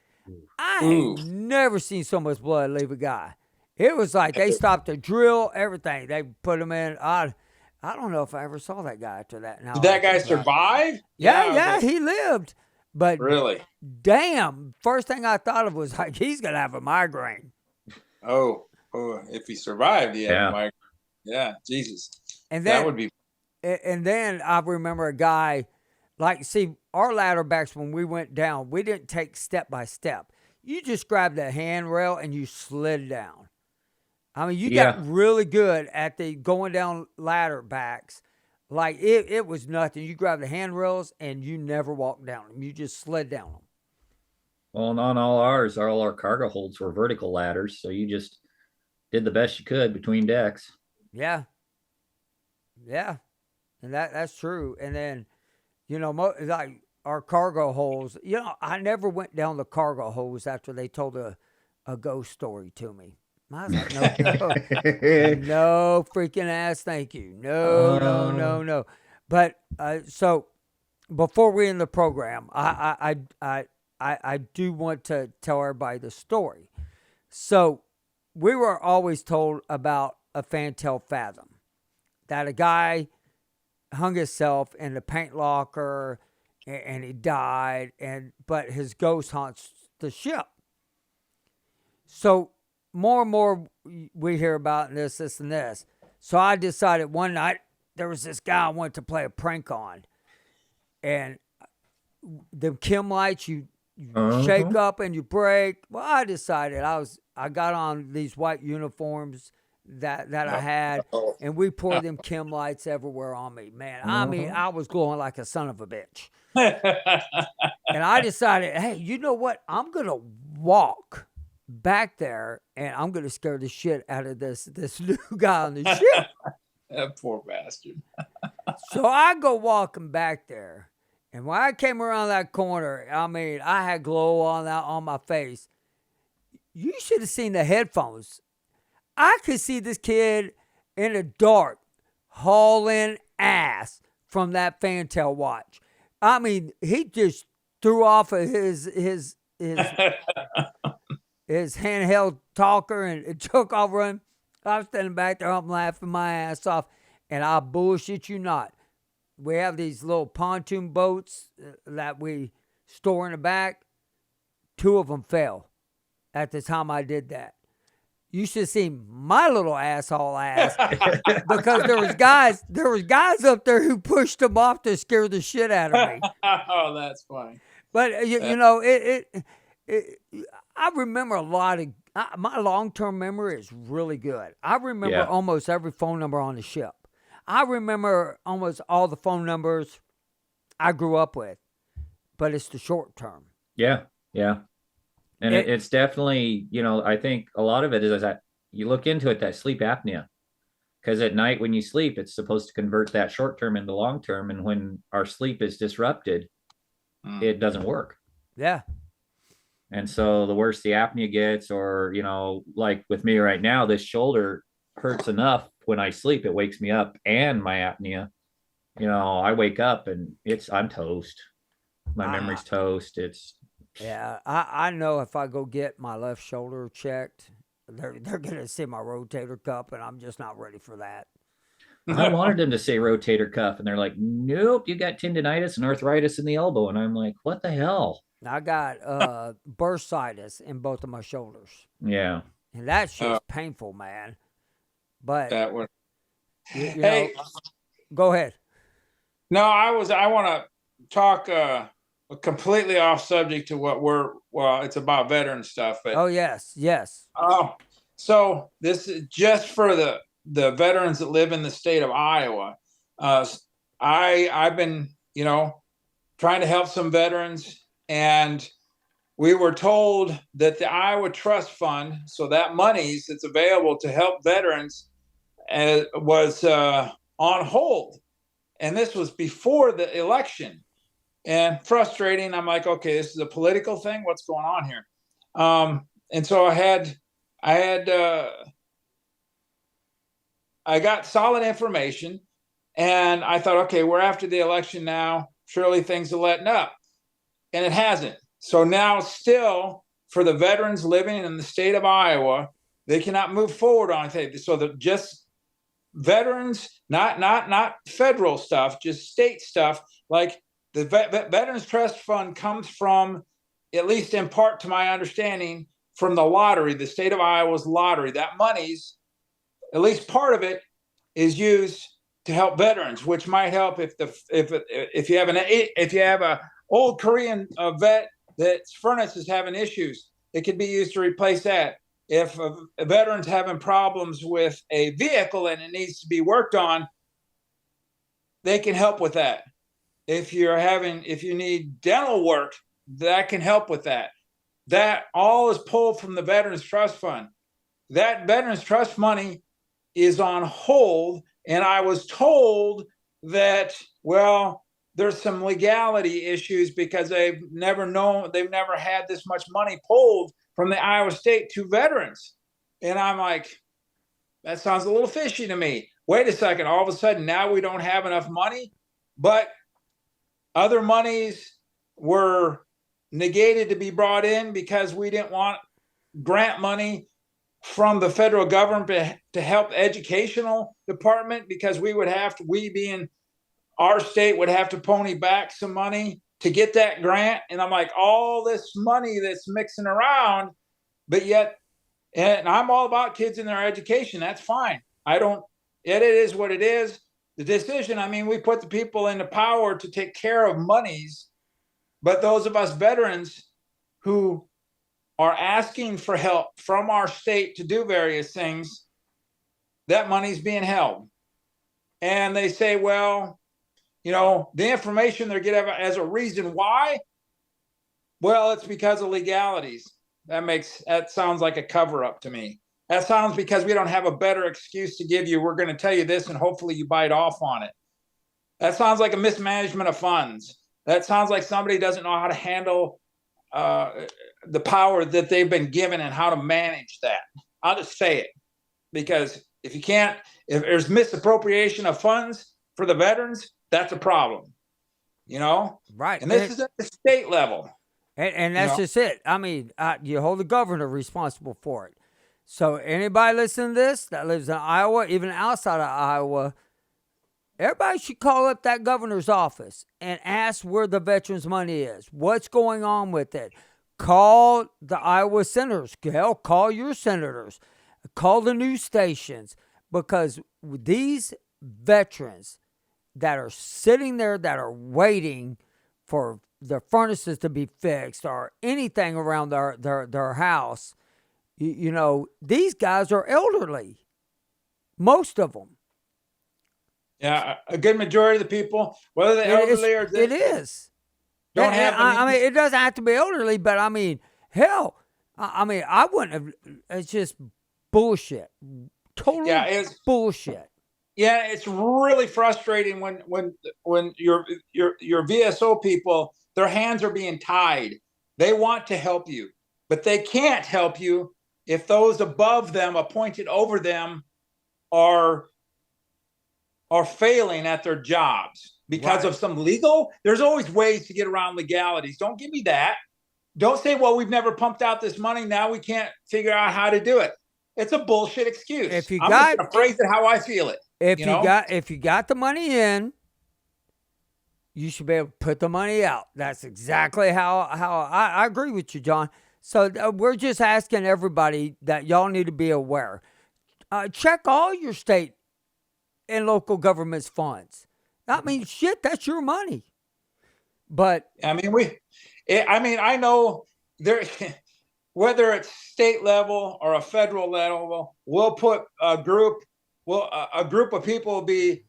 I ain't never seen so much blood leave a guy. It was like they stopped the drill, everything. They put him in. I don't know if I ever saw that guy after that. Now, did that guy survive? Yeah, he lived. But really, damn, first thing I thought of was like, he's going to have a migraine. Oh, if he survived, he had a migraine. Yeah, Jesus. And then, that would be. And then I remember a guy, like, see, our ladder backs, when we went down, we didn't take step by step. You just grabbed the handrail and you slid down. I mean, you got really good at the going down ladder backs. Like, it was nothing. You grabbed the handrails and you never walked down them. You just slid down them. Well, not all our cargo holds were vertical ladders, so you just did the best you could between decks. Yeah. Yeah. And that's true. And then, like our cargo holes, I never went down the cargo holes after they told a ghost story to me. I was like, no freaking ass, thank you. No. But so before we end the program, I do want to tell everybody the story. So we were always told about a fantail fathom, that a guy hung himself in the paint locker and he died, but his ghost haunts the ship. So more and more we hear about this and this. So I decided one night there was this guy I wanted to play a prank on. And the chem lights you shake up and you break. Well, I decided I got on these white uniforms that I had, and we poured them chem lights everywhere on me, man. I mean, I was glowing like a son of a bitch. And I decided, hey, you know what? I'm going to walk back there and I'm going to scare the shit out of this new guy on the ship. That poor bastard. So I go walking back there. And when I came around that corner, I mean, I had glow on my face. You should have seen the headphones. I could see this kid in the dark hauling ass from that fantail watch. I mean, he just threw off of his handheld talker and it took off running. I was standing back there, I'm laughing my ass off, and I bullshit you not. We have these little pontoon boats that we store in the back. 2 of them fell at the time I did that. You should see my little asshole ass because there was guys up there who pushed them off to scare the shit out of me. Oh, that's funny. But you know, I remember a lot of my long-term memory is really good. I remember almost every phone number on the ship. I remember almost all the phone numbers I grew up with, but it's the short term. Yeah. And it's definitely, I think a lot of it is that you look into it, that sleep apnea. Because at night when you sleep, it's supposed to convert that short term into long term. And when our sleep is disrupted, it doesn't work. Yeah. And so the worse the apnea gets, or, like with me right now, this shoulder hurts enough when I sleep, it wakes me up, and my apnea, I wake up and I'm toast. My memory's toast. Yeah, I know if I go get my left shoulder checked, they're gonna see my rotator cuff, and I'm just not ready for that. I wanted them to say rotator cuff, and they're like, nope, you got tendonitis and arthritis in the elbow. And I'm like, what the hell? I got bursitis in both of my shoulders. Yeah. And that's just painful, man. But that would. you know, go ahead. No, I want to talk completely off subject to what it's about veteran stuff. But yes. So this is just for the veterans that live in the state of Iowa. I've been, trying to help some veterans, and we were told that the Iowa Trust Fund, so that monies that's available to help veterans, was on hold. And this was before the election. And frustrating. I'm like, okay, this is a political thing. What's going on here? And so I got solid information, and I thought, okay, we're after the election now. Surely things are letting up, and it hasn't. So now, still, for the veterans living in the state of Iowa, they cannot move forward on things. So that just veterans, not federal stuff, just state stuff. Like the Veterans Trust Fund comes from, at least in part to my understanding, from the lottery, the state of Iowa's lottery. That money's, at least part of it, is used to help veterans, which might help if you have a old Korean vet that's furnace is having issues. It could be used to replace that. If a veteran's having problems with a vehicle and it needs to be worked on, they can help with that. If you need dental work, that can help with that. That all is pulled from the Veterans Trust Fund. That Veterans Trust money is on hold, and I was told that, well, there's some legality issues because they've never had this much money pulled from the Iowa State to veterans. And I'm like, that sounds a little fishy to me. Wait a second, all of a sudden now we don't have enough money, but other monies were negated to be brought in because we didn't want grant money from the federal government to help educational department, because we being our state would have to pony back some money to get that grant. And I'm like, all this money that's mixing around, but yet, and I'm all about kids in their education. That's fine. It is what it is. The decision, we put the people into power to take care of monies, but those of us veterans who are asking for help from our state to do various things, that money's being held. And they say, well, the information they're getting as a reason why, well, it's because of legalities. That sounds like a cover-up to me. That sounds because we don't have a better excuse to give you. We're going to tell you this, and hopefully you bite off on it. That sounds like a mismanagement of funds. That sounds like somebody doesn't know how to handle the power that they've been given and how to manage that. I'll just say it, because if there's misappropriation of funds for the veterans, that's a problem, Right. And this is at the state level. And that's just it. You hold the governor responsible for it. So anybody listening to this that lives in Iowa, even outside of Iowa, everybody should call up that governor's office and ask where the veterans' money is. What's going on with it? Call the Iowa senators. Hell, call your senators. Call the news stations, because these veterans that are sitting there, that are waiting for their furnaces to be fixed or anything around their house, these guys are elderly. Most of them. Yeah, a good majority of the people, whether they're elderly or it is. Don't have. It doesn't have to be elderly, but hell, I wouldn't have. It's just bullshit. Total bullshit. Yeah, it's really frustrating when your VSO people, their hands are being tied. They want to help you, but they can't help you if those above them, appointed over them, are failing at their jobs because of some legal. There's always ways to get around legalities. Don't give me that. Don't say, well, we've never pumped out this money, now we can't figure out how to do it. It's a bullshit excuse. If you I'm just going to phrase it how I feel it. If you got the money in, you should be able to put the money out. That's exactly how I agree with you, John. So we're just asking everybody that y'all need to be aware. Check all your state and local government's funds. I mean, shit, that's your money. But I mean, I know there, whether it's state level or a federal level, we'll put a group of people will be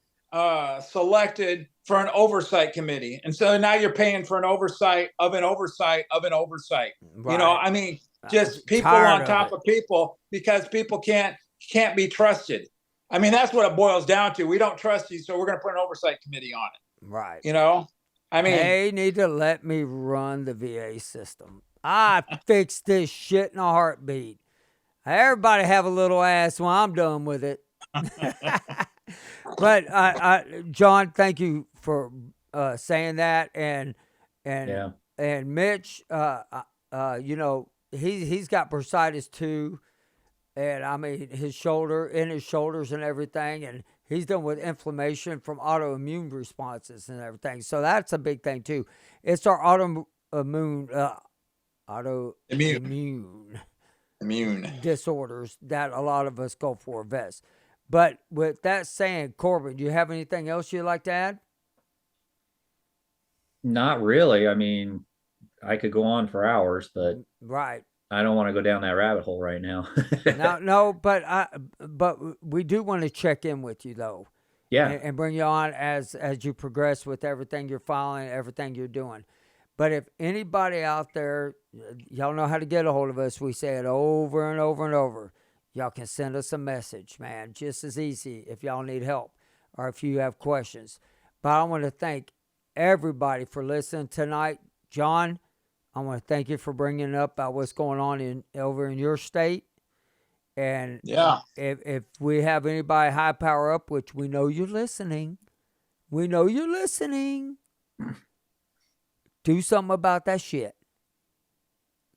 selected for an oversight committee. And so now you're paying for an oversight of an oversight of an oversight. Right. You know, I mean, just people on top of people, because people can't be trusted. I mean, that's what it boils down to. We don't trust you, so we're going to put an oversight committee on it. Right. You know, I mean, they need to let me run the VA system. I fix this shit in a heartbeat. Everybody have a little ass when I'm done with it. But John, thank you for saying that, and Mitch, you know, he's got bursitis too, and I mean his shoulders and everything, and he's dealing with inflammation from autoimmune responses and everything. So that's a big thing too. It's our autoimmune disorders that a lot of us go for, vets. But with that saying, Corbin, do you have anything else you'd like to add? Not really. I mean, I could go on for hours, but right. I don't want to go down that rabbit hole right now. No, but we do want to check in with you though. Yeah. And bring you on as you progress with everything you're following, everything you're doing. But if anybody out there, y'all know how to get a hold of us. We say it over and over and over. Y'all can send us a message, man. Just as easy if y'all need help or if you have questions. But I want to thank everybody for listening tonight. John, I want to thank you for bringing up what's going on over in your state. And if we have anybody high power up, which we know you're listening, do something about that shit.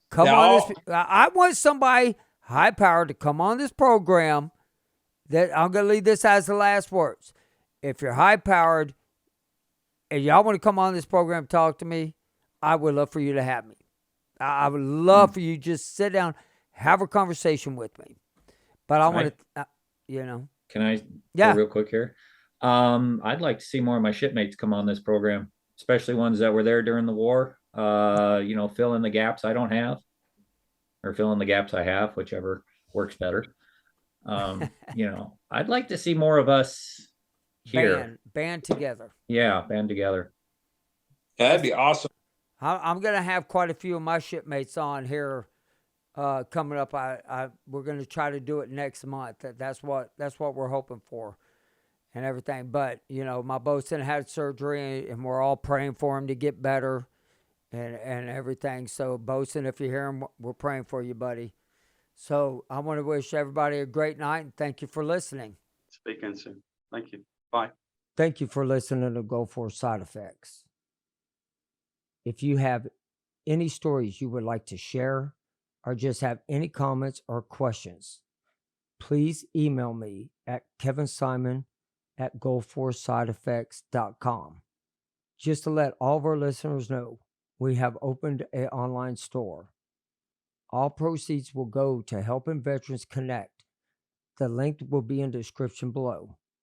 Come on this. I want somebody high power to come on this program. That I'm going to leave this as the last words. If you're high powered and y'all want to come on this program and talk to me, I would love for you to have me. I would love for you to just sit down, have a conversation with me. But I want to, you know. Can I go real quick here? I'd like to see more of my shipmates come on this program, especially ones that were there during the war. You know, fill in the gaps I don't have, or fill in the gaps I have, whichever works better. You know, I'd like to see more of us here. Band together. Yeah, band together. That'd be awesome. I'm going to have quite a few of my shipmates on here coming up. We're going to try to do it next month. That's what we're hoping for and everything. But, you know, my bosun had surgery and we're all praying for him to get better and everything. So, bosun, if you hear him, we're praying for you, buddy. So I want to wish everybody a great night and thank you for listening. Speak in soon. Thank you. Bye. Thank you for listening to Go For Side Effects. If you have any stories you would like to share or just have any comments or questions, please email me at kevinsimon@goforsideeffects.com. Just to let all of our listeners know, we have opened an online store. All proceeds will go to helping veterans connect. The link will be in the description below.